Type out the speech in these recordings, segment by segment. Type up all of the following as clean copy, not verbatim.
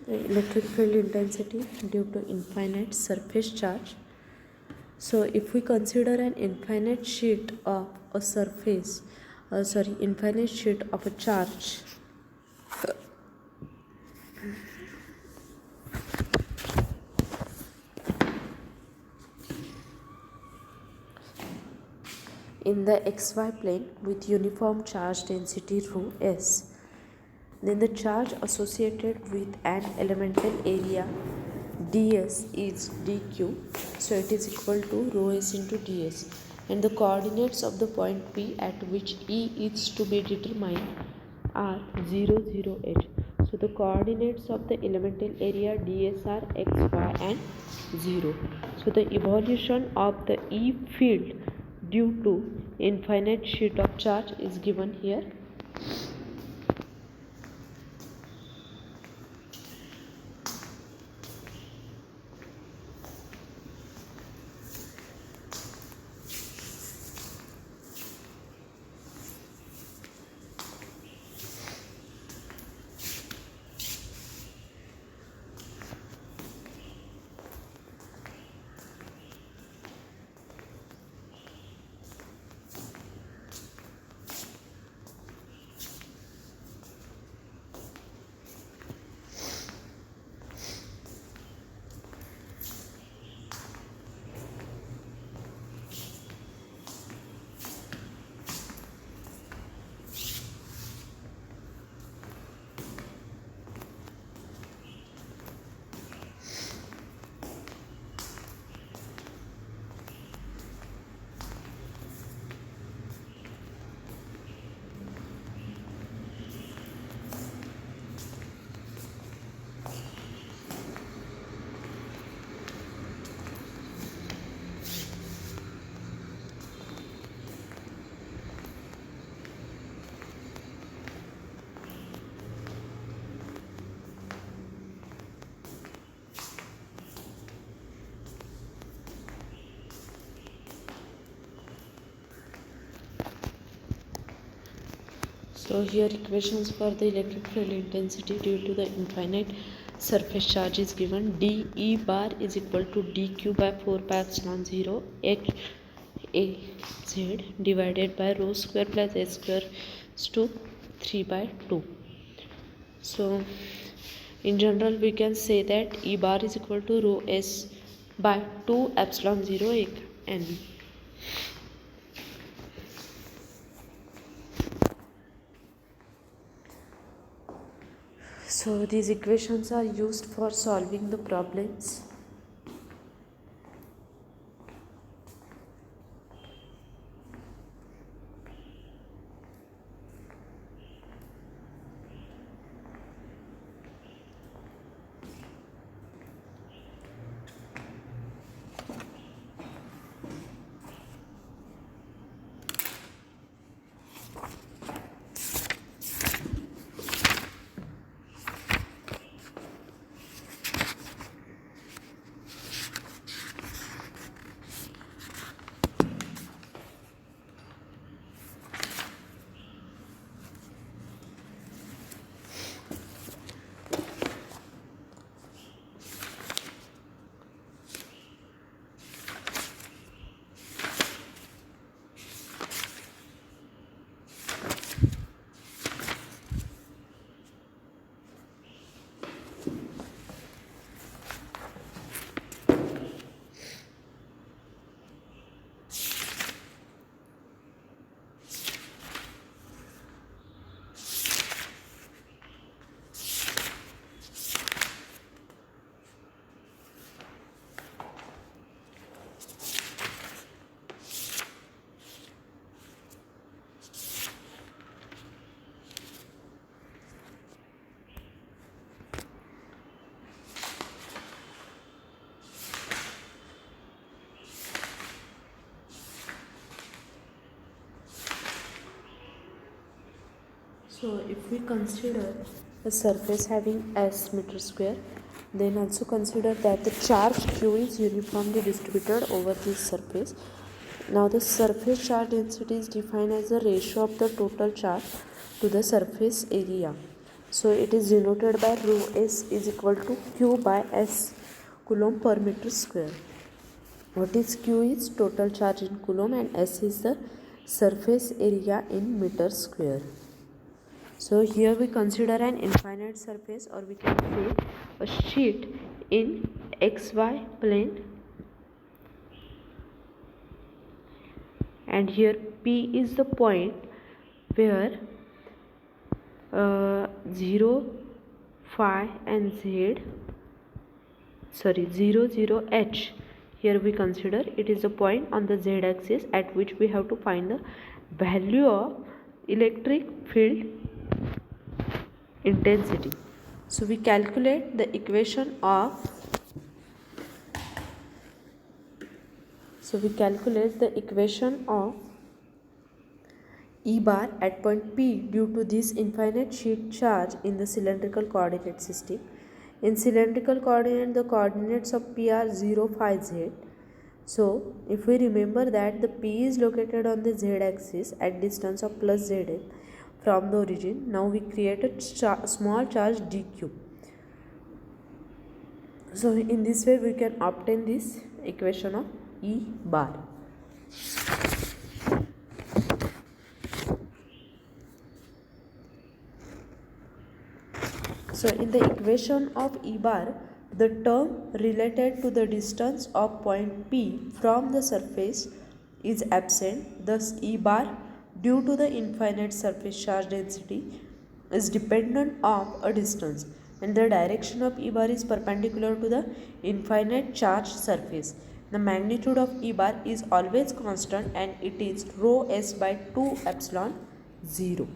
electric field intensity due to infinite surface charge. So if we consider an infinite sheet of a surface, infinite sheet of a charge, in the xy plane with uniform charge density rho s, then the charge associated with an elemental area ds is dq, so it is equal to rho s into ds, and the coordinates of the point P at which E is to be determined are 0, 0, h. So the coordinates of the elemental area ds are x, y and 0. So the evolution of the E field due to infinite sheet of charge is given here. So here equations for the electric field intensity due to the infinite surface charge is given. dE bar is equal to dq by 4 pi epsilon 0 h a z divided by rho square plus s square is to 3 by 2. So in general we can say that E bar is equal to rho s by 2 epsilon 0 n. So these equations are used for solving the problems. So if we consider a surface having s meter square, then also consider that the charge q is uniformly distributed over this surface. Now the surface charge density is defined as the ratio of the total charge to the surface area. So it is denoted by rho s is equal to q by s coulomb per meter square. What is q is total charge in coulomb and s is the surface area in meter square. So here we consider an infinite surface, or we can say a sheet in xy plane, and here P is the point where 0, phi and z, 0, h, here we consider it is a point on the z axis at which we have to find the value of electric field intensity. So we calculate the equation of E bar at point P due to this infinite sheet charge in the cylindrical coordinate system. In cylindrical coordinate, the coordinates of P are 0, phi, z. So if we remember that the P is located on the z axis at distance of plus zl from the origin, now we create a small charge dq. So in this way we can obtain this equation of E bar. So in the equation of E bar, the term related to the distance of point P from the surface is absent. Thus E bar, due to the infinite surface charge density, is dependent on a distance, and the direction of E bar is perpendicular to the infinite charge surface. The magnitude of E bar is always constant, and it is rho s by 2 epsilon 0.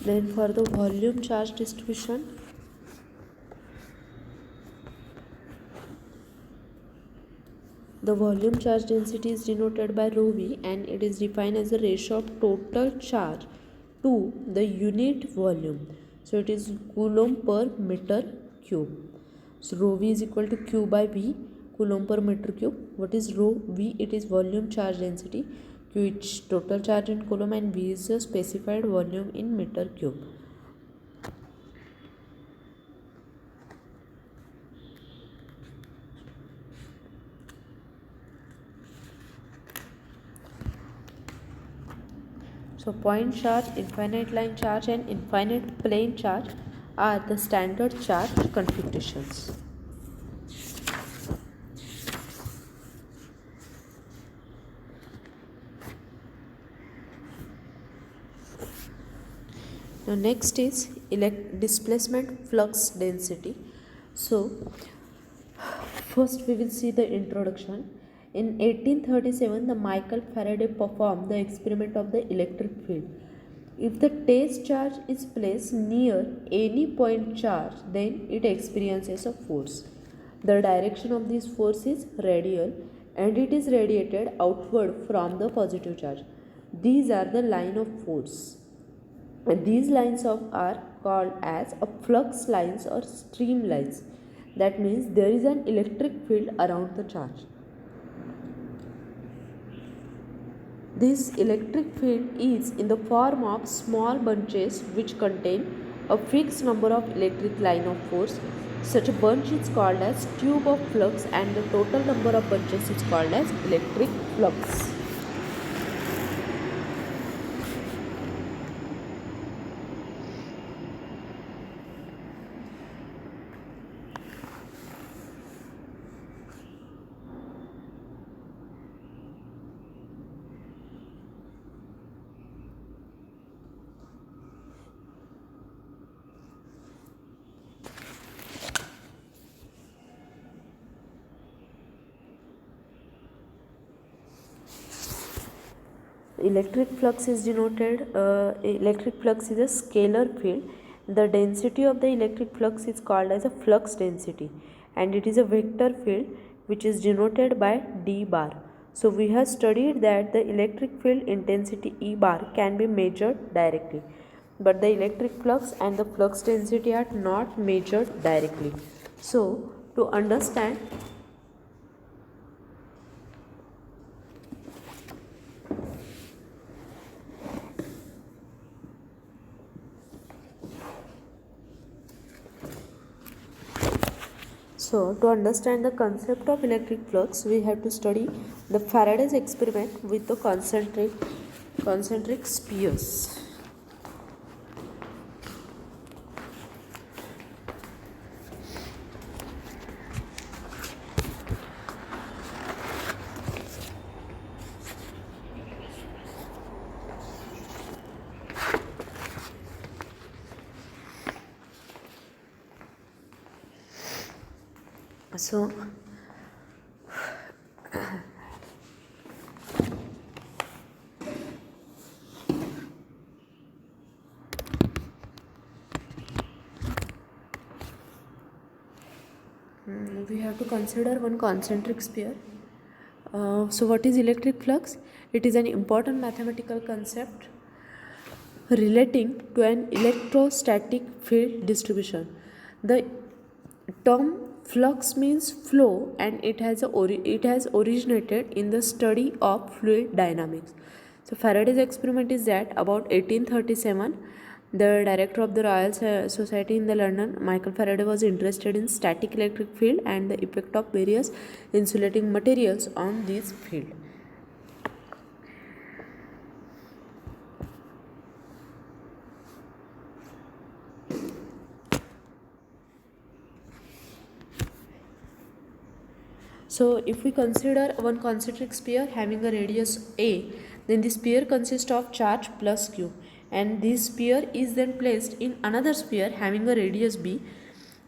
Then for the volume charge distribution, the volume charge density is denoted by rho v, and it is defined as the ratio of total charge to the unit volume. So it is coulomb per meter cube. So rho v is equal to q by v, coulomb per meter cube. What is rho v? It is volume charge density. Q is total charge in coulomb, and v is the specified volume in meter cube. So point charge, infinite line charge and infinite plane charge are the standard charge configurations. Now next is displacement flux density. So first we will see the introduction. In 1837, the Michael Faraday performed the experiment of the electric field. If the test charge is placed near any point charge, then it experiences a force. The direction of this force is radial, and it is radiated outward from the positive charge. These are the line of force. And these lines are called as a flux lines or stream lines. That means there is an electric field around the charge. This electric field is in the form of small bunches which contain a fixed number of electric line of force. Such a bunch is called as tube of flux, and the total number of bunches is called as electric flux. electric flux is denoted, electric flux is a scalar field. The density of the electric flux is called as a flux density, and it is a vector field which is denoted by d bar. So we have studied that the electric field intensity E bar can be measured directly, but the electric flux and the flux density are not measured directly. So to understand the concept of electric flux, we have to study the Faraday's experiment with the concentric spheres. So we have to consider one concentric sphere. So what is electric flux? It is an important mathematical concept relating to an electrostatic field distribution. The term flux means flow, and it has originated in the study of fluid dynamics. So Faraday's experiment is that about 1837, the director of the Royal Society in the London, Michael Faraday, was interested in static electric field and the effect of various insulating materials on this field. So if we consider one concentric sphere having a radius A, then the sphere consists of charge plus Q, and this sphere is then placed in another sphere having a radius B.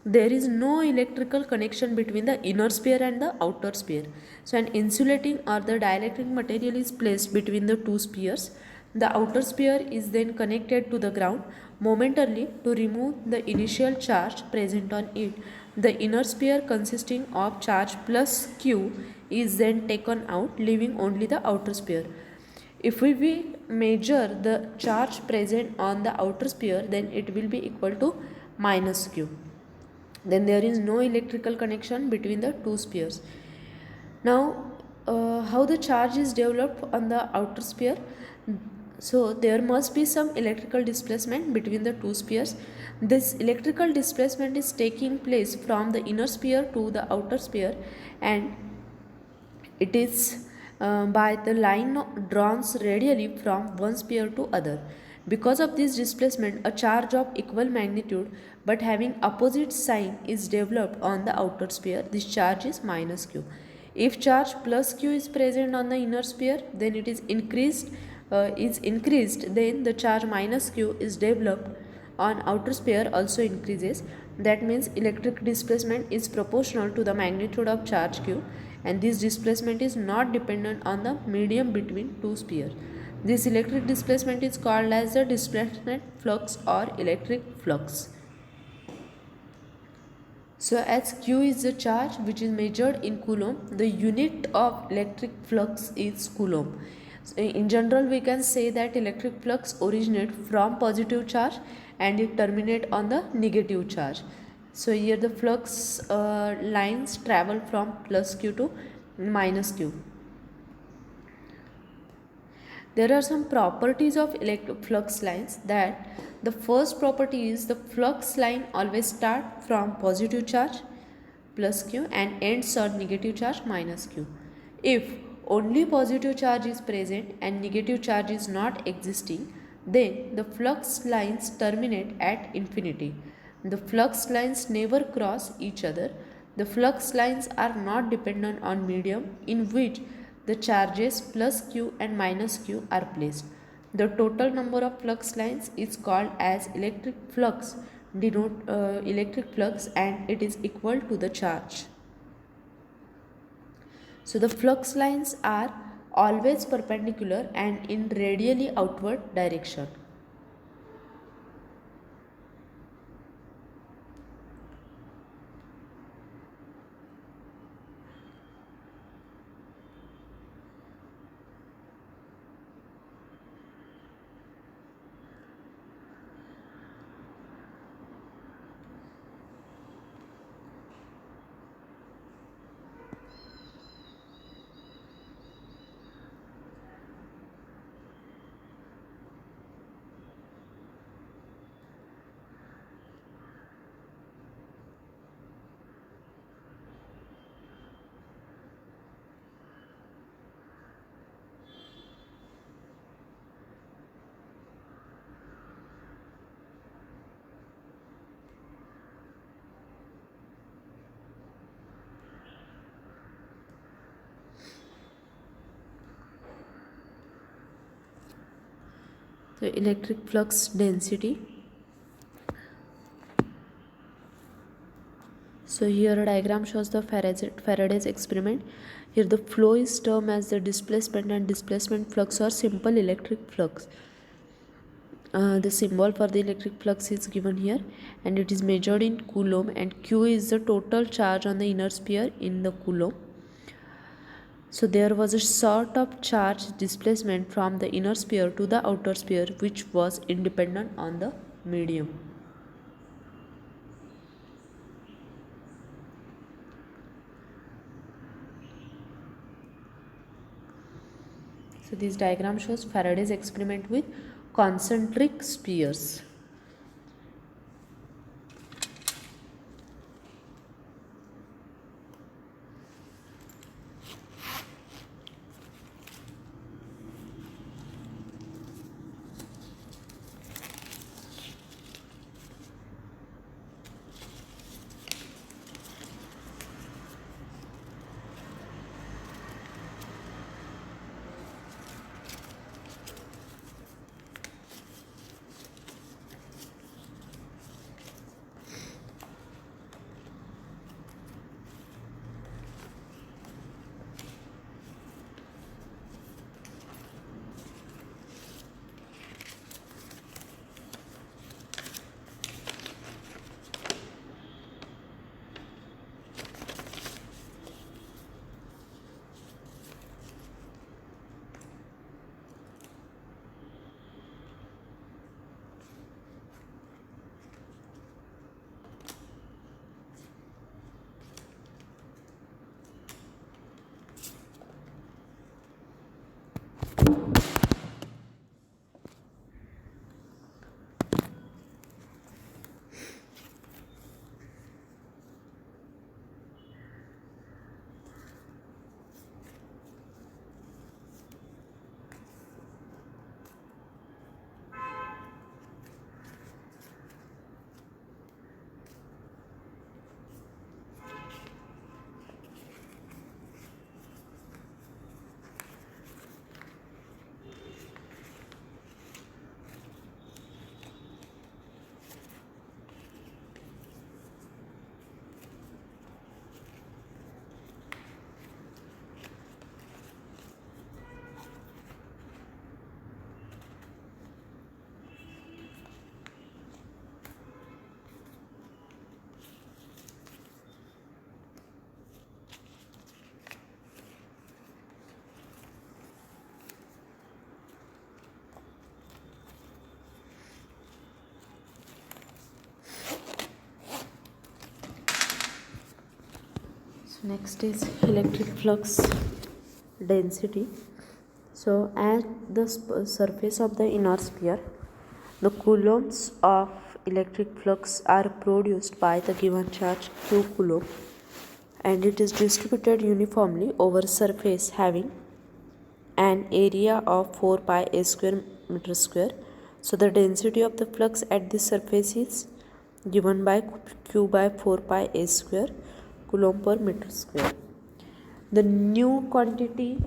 There is no electrical connection between the inner sphere and the outer sphere. So an insulating or the dielectric material is placed between the two spheres. The outer sphere is then connected to the ground momentarily to remove the initial charge present on it. The inner sphere consisting of charge plus Q is then taken out, leaving only the outer sphere. If we measure the charge present on the outer sphere, then it will be equal to minus Q. Then there is no electrical connection between the two spheres. Now, how the charge is developed on the outer sphere? So there must be some electrical displacement between the two spheres. This electrical displacement is taking place from the inner sphere to the outer sphere, and it is by the line drawn radially from one sphere to other. Because of this displacement, a charge of equal magnitude but having opposite sign is developed on the outer sphere. This charge is minus Q. If charge plus Q is present on the inner sphere, then it is increased, then the charge minus Q is developed on outer sphere also increases. That means electric displacement is proportional to the magnitude of charge Q, and this displacement is not dependent on the medium between two spheres. This electric displacement is called as the displacement flux or electric flux. So as Q is the charge which is measured in Coulomb, the unit of electric flux is Coulomb. So in general, we can say that electric flux originates from positive charge and it terminates on the negative charge. So here the flux lines travel from plus Q to minus Q. There are some properties of electric flux lines. That the first property is the flux line always start from positive charge plus Q and ends on negative charge minus Q. If only positive charge is present and negative charge is not existing, then the flux lines terminate at infinity. The flux lines never cross each other. The flux lines are not dependent on medium in which the charges plus Q and minus Q are placed. The total number of flux lines is called as electric flux, and it is equal to the charge. So the flux lines are always perpendicular and in radially outward direction. So electric flux density. So here a diagram shows the Faraday's experiment. Here the flow is termed as the displacement, and displacement flux or simple electric flux. The symbol for the electric flux is given here, and it is measured in coulomb, and Q is the total charge on the inner sphere in the coulomb. So there was a sort of charge displacement from the inner sphere to the outer sphere, which was independent on the medium. So this diagram shows Faraday's experiment with concentric spheres. Next is electric flux density. So at the surface of the inner sphere, the coulombs of electric flux are produced by the given charge q coulomb, and it is distributed uniformly over surface having an area of 4 pi a square meter square. So the density of the flux at this surface is given by q by 4 pi a square coulomb per meter square. The new quantity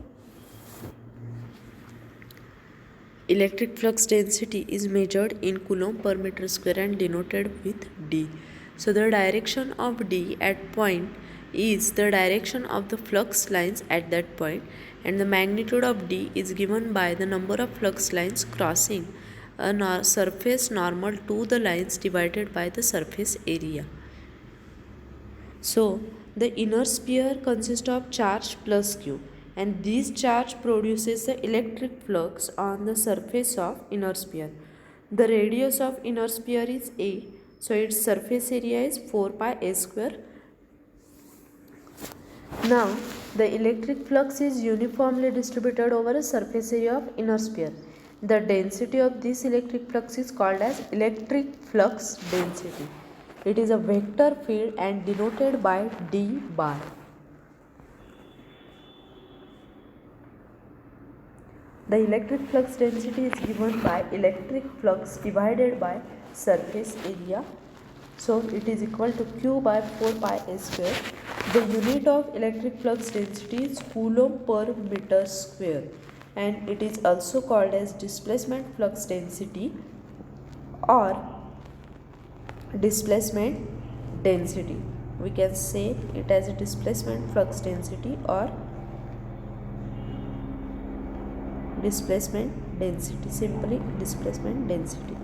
electric flux density is measured in coulomb per meter square and denoted with d. So the direction of d at point is the direction of the flux lines at that point, and the magnitude of D is given by the number of flux lines crossing a surface normal to the lines divided by the surface area. So, the inner sphere consists of charge plus Q, and this charge produces the electric flux on the surface of inner sphere. The radius of inner sphere is A, so its surface area is 4 pi a square. Now, the electric flux is uniformly distributed over a surface area of inner sphere. The density of this electric flux is called as electric flux density. It is a vector field and denoted by d bar. The electric flux density is given by electric flux divided by surface area. So it is equal to Q by 4 pi a square. The unit of electric flux density is Coulomb per meter square, and it is also called as displacement flux density or displacement density. We can say it as a displacement flux density or displacement density, simply displacement density.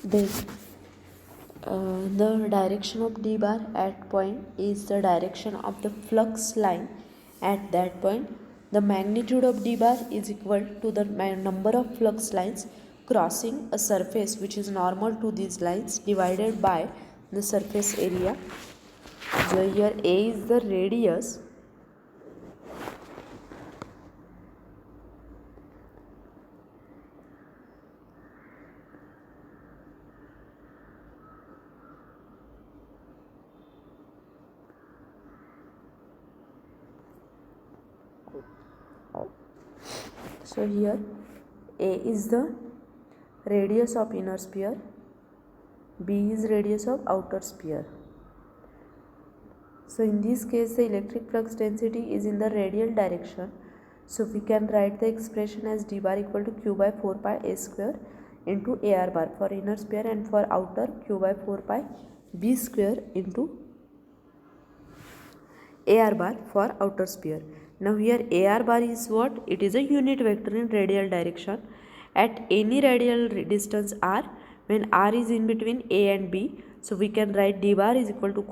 Then the direction of d bar at point is the direction of the flux line at that point. The magnitude of d bar is equal to the number of flux lines crossing a surface which is normal to these lines divided by the surface area. So here A is the radius . So here A is the radius of inner sphere, B is radius of outer sphere. So in this case the electric flux density is in the radial direction. So we can write the expression as d bar equal to Q by 4 pi a square into AR bar for inner sphere, and for outer Q by 4 pi B square into AR bar for outer sphere. Now here AR bar is what? It is a unit vector in radial direction at any radial distance r when r is in between A and B. So we can write d bar is equal to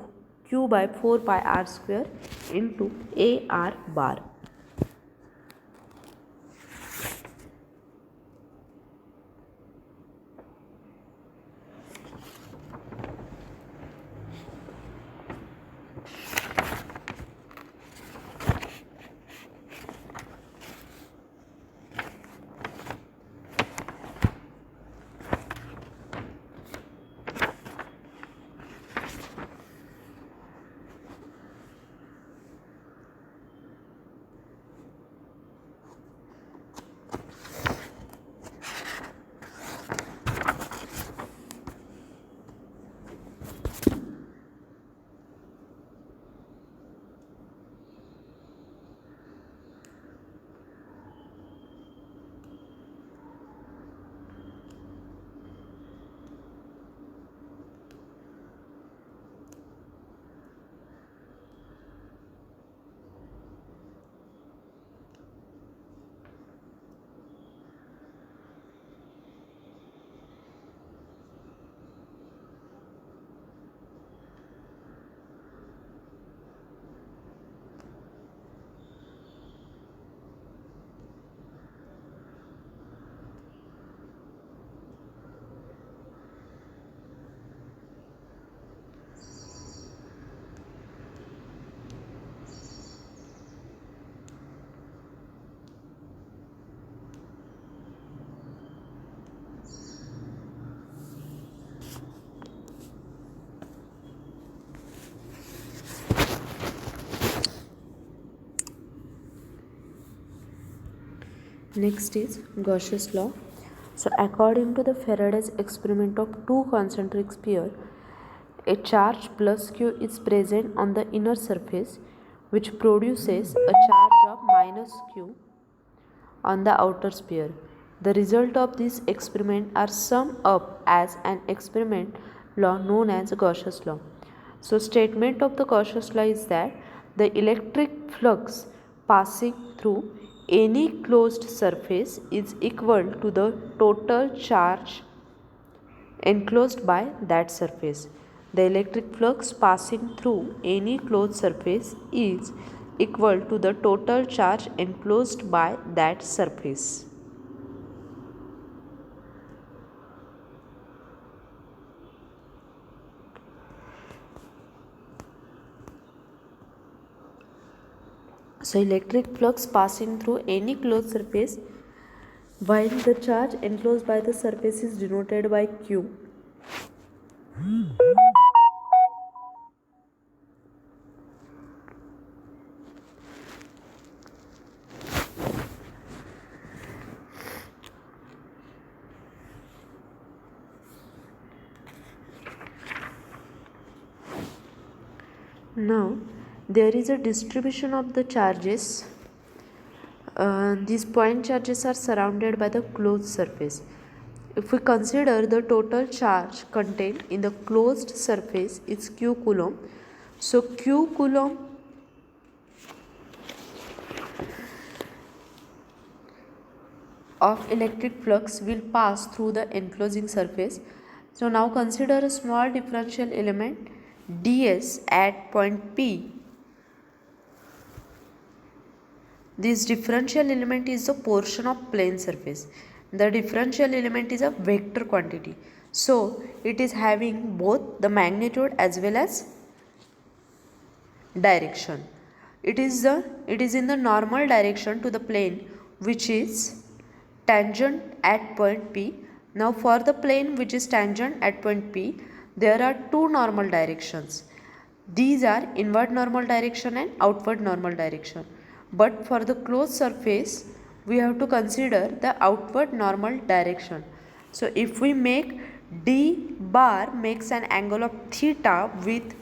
Q by 4 pi r square into AR bar. Next is Gauss's law. So according to the Faraday's experiment of two concentric spheres, a charge plus q is present on the inner surface, which produces a charge of minus q on the outer sphere. The result of this experiment are summed up as an experiment law known as Gauss's law. So statement of the Gauss's law is that the electric flux passing through any closed surface is equal to the total charge enclosed by that surface. The electric flux passing through any closed surface is equal to the total charge enclosed by that surface. So electric flux passing through any closed surface while the charge enclosed by the surface is denoted by Q. Now there is a distribution of the charges. These point charges are surrounded by the closed surface. If we consider the total charge contained in the closed surface is q coulomb, so q coulomb of electric flux will pass through the enclosing surface. So now consider a small differential element ds at point P. This differential element is the portion of plane surface. The differential element is a vector quantity. So it is having both the magnitude as well as direction. It is in the normal direction to the plane which is tangent at point P. Now for the plane which is tangent at point P, there are two normal directions. These are inward normal direction and outward normal direction. But for the closed surface, we have to consider the outward normal direction. So if we make d bar makes an angle of theta with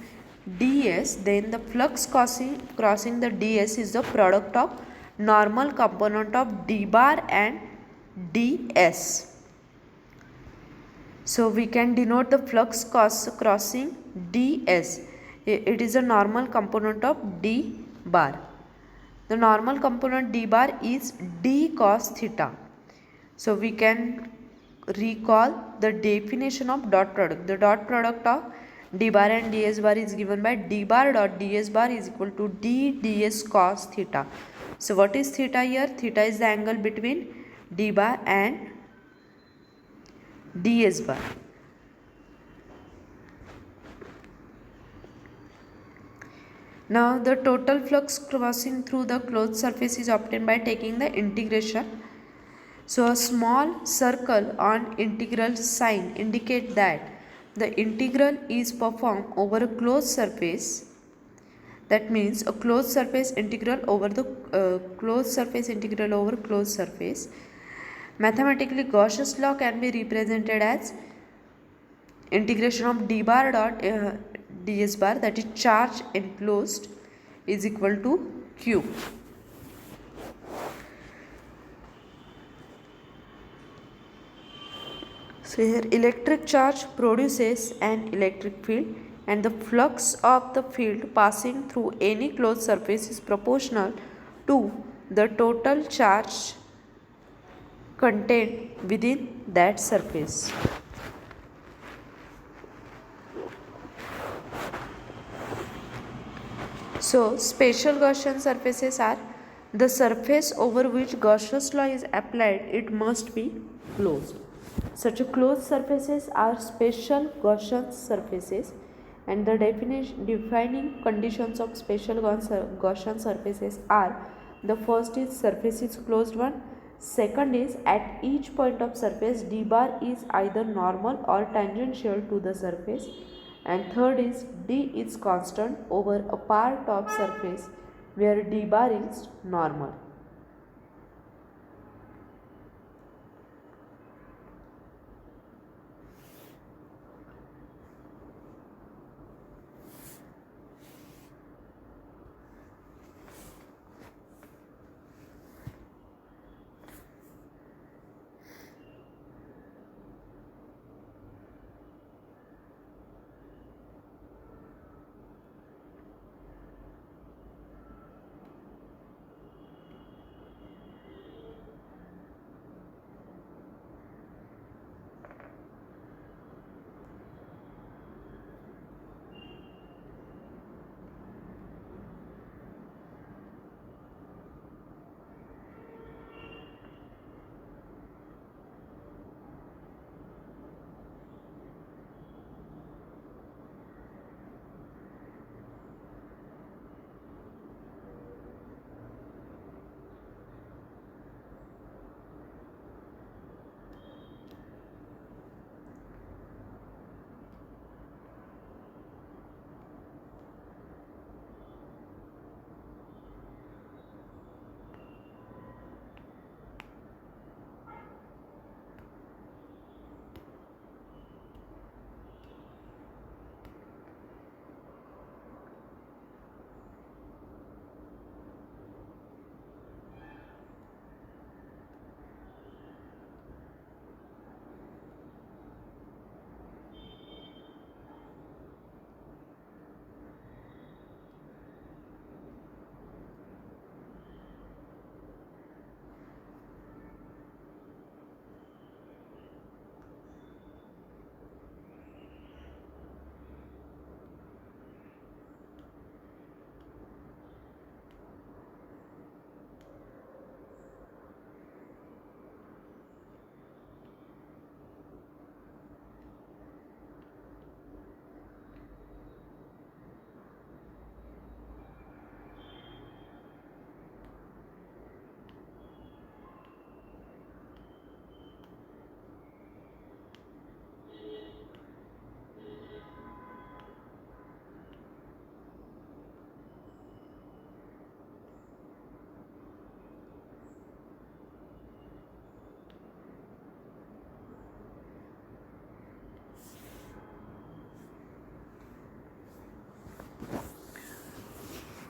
ds, then the flux crossing the ds is the product of normal component of d bar and ds. So we can denote the flux crossing ds. It is a normal component of d bar. The normal component d bar is d cos theta. So we can recall the definition of dot product. The dot product of d bar and ds bar is given by d bar dot ds bar is equal to d ds cos theta. So what is theta here? Theta is the angle between d bar and ds bar. Now the total flux crossing through the closed surface is obtained by taking the integration. So a small circle on integral sign indicate that the integral is performed over a closed surface. That means a closed surface integral over the closed surface integral over closed surface. Mathematically, Gauss's law can be represented as integration of d bar dot ds bar, that is charge enclosed, is equal to q. So here electric charge produces an electric field and the flux of the field passing through any closed surface is proportional to the total charge contained within that surface. So special Gaussian surfaces are the surface over which Gauss's law is applied, it must be closed. Such closed surfaces are special Gaussian surfaces, and the defining conditions of special Gaussian surfaces are: the first is surface is closed one, second is at each point of surface d bar is either normal or tangential to the surface, and third is d is constant over a part of surface where d bar is normal.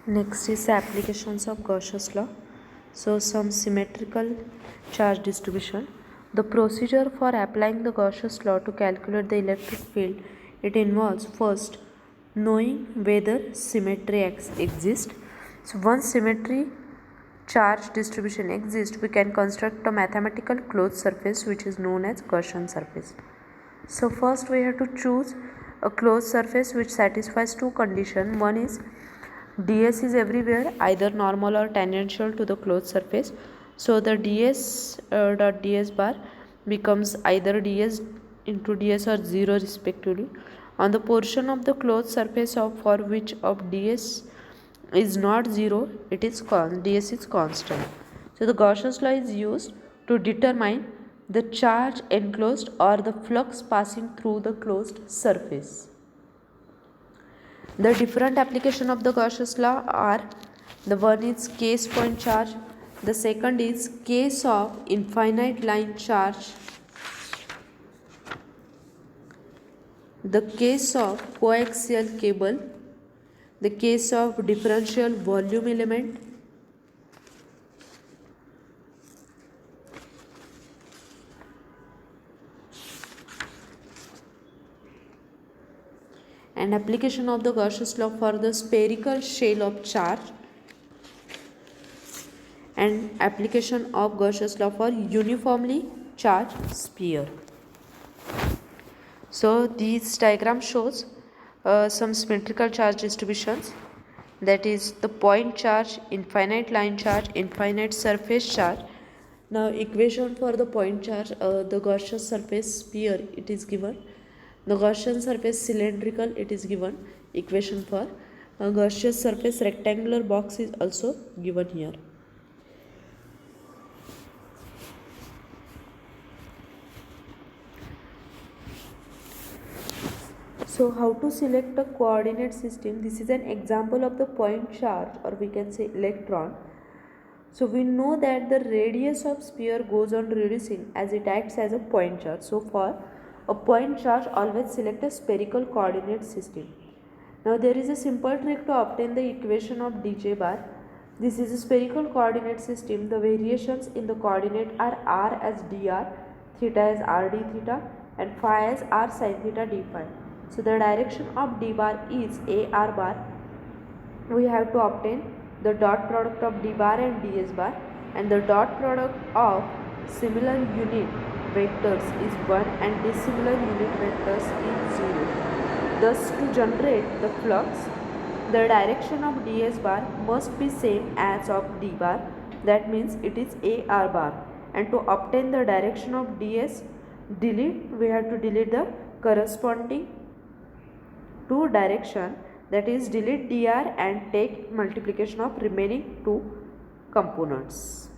Next is the applications of Gauss's law. So some symmetrical charge distribution. The procedure for applying the Gauss's law to calculate the electric field, it involves first knowing whether symmetry exists. So once symmetry charge distribution exists, we can construct a mathematical closed surface which is known as Gaussian surface. So first we have to choose a closed surface which satisfies two conditions. One is ds is everywhere, either normal or tangential to the closed surface. So the ds dot ds bar becomes either ds into ds or 0 respectively on the portion of the closed surface of for which of ds is not 0, it is ds is constant. So the Gauss's law is used to determine the charge enclosed or the flux passing through the closed surface. The different application of the Gauss's law are: the one is case point charge, the second is case of infinite line charge, the case of coaxial cable, the case of differential volume element, and application of the Gauss's law for the spherical shell of charge, and application of Gauss's law for uniformly charged sphere. So this diagram shows some symmetrical charge distributions, that is the point charge, infinite line charge, infinite surface charge. Now equation for the point charge, the Gaussian surface sphere, it is given. The Gaussian surface cylindrical, it is given. Equation for Gaussian surface rectangular box is also given here. So how to select a coordinate system? This is an example of the point charge, or we can say electron. So we know that the radius of sphere goes on reducing as it acts as a point charge. So for a point charge, always select a spherical coordinate system. Now there is a simple trick to obtain the equation of dj bar. This is a spherical coordinate system. The variations in the coordinate are r as dr, theta as rd theta, and phi as r sin theta d phi. So the direction of d bar is ar bar. We have to obtain the dot product of d bar and ds bar, and the dot product of similar unit vectors is 1 and dissimilar unit vectors is 0. Thus to generate the flux, the direction of ds bar must be same as of d bar, that means it is ar bar, and to obtain the direction of ds, we have to delete the corresponding two direction, that is delete dr and take multiplication of remaining two components.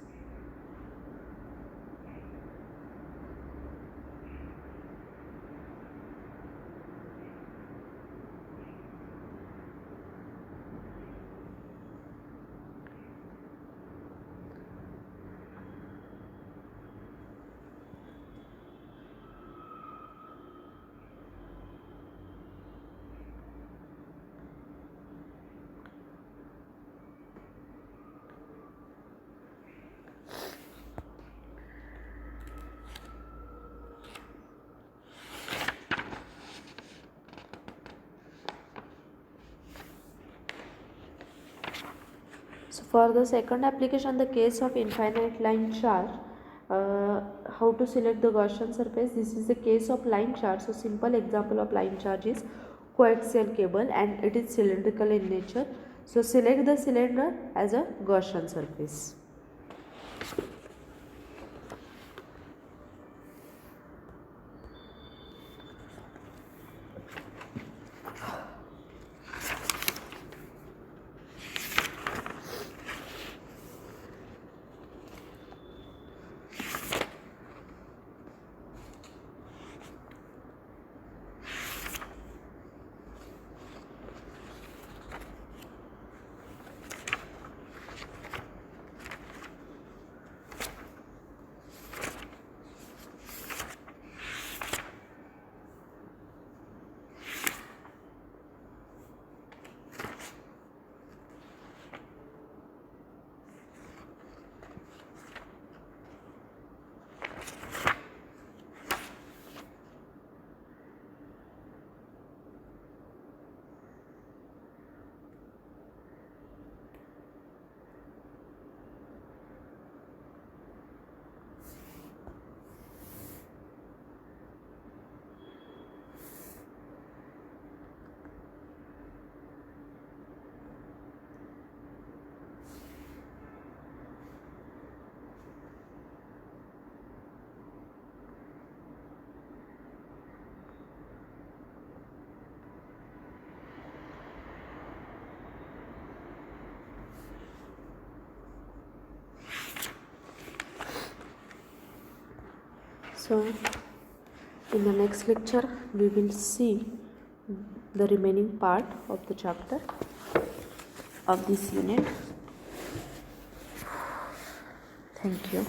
So for the second application, the case of infinite line charge, how to select the Gaussian surface? This is the case of line charge. So simple example of line charge is coaxial cable, and it is cylindrical in nature. So select the cylinder as a Gaussian surface. So in the next lecture we will see the remaining part of the chapter of this unit. Thank you.